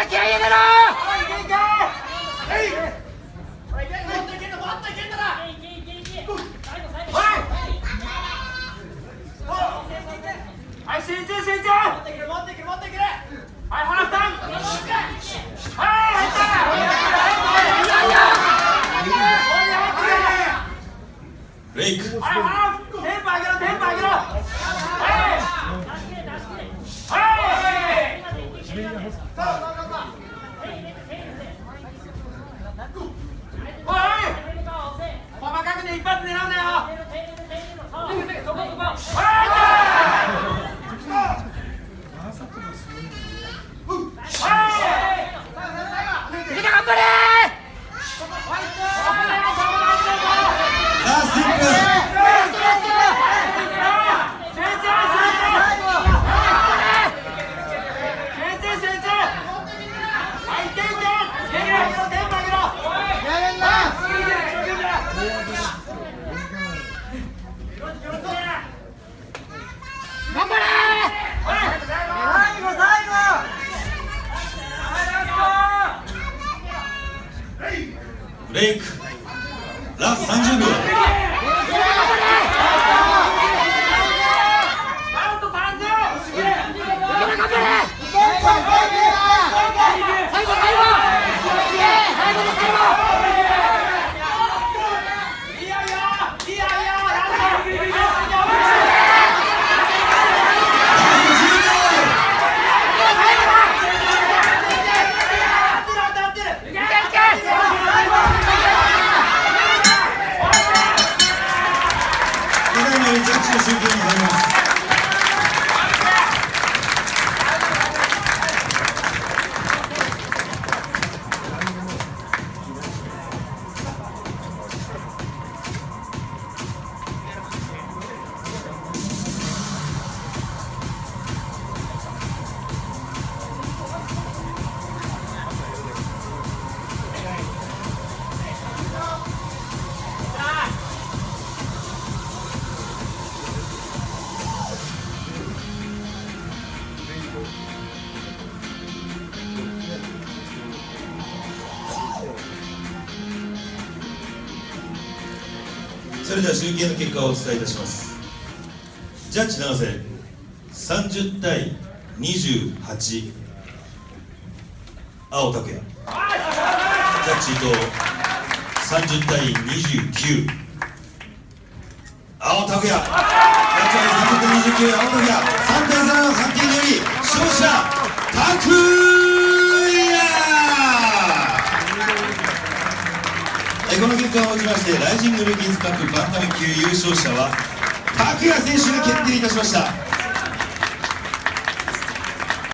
気合い入れろ。はい、集中集中。持ってくる持ってくる持ってくる。はい、原さん。はい、入った。レイク。はい、原。テンポ上げろテンポ上げろ。はい。はい。細かくね、一発狙うんだよ。そこそこ。頑張れ。ラスト1分。頑張れ。ブレイクラスト30秒。ジャッジの集計に入ります。それでは集計の結果をお伝えいたします。ジャッジ永瀬30対28、青拓也。ジャッジ伊藤30対29、青拓也。ジャッジ30対29、青拓也。3対3の判定により勝者拓也。この結果をもちましてライジングルーキーズカップバンタム級優勝者は拓也選手が決定いたしました。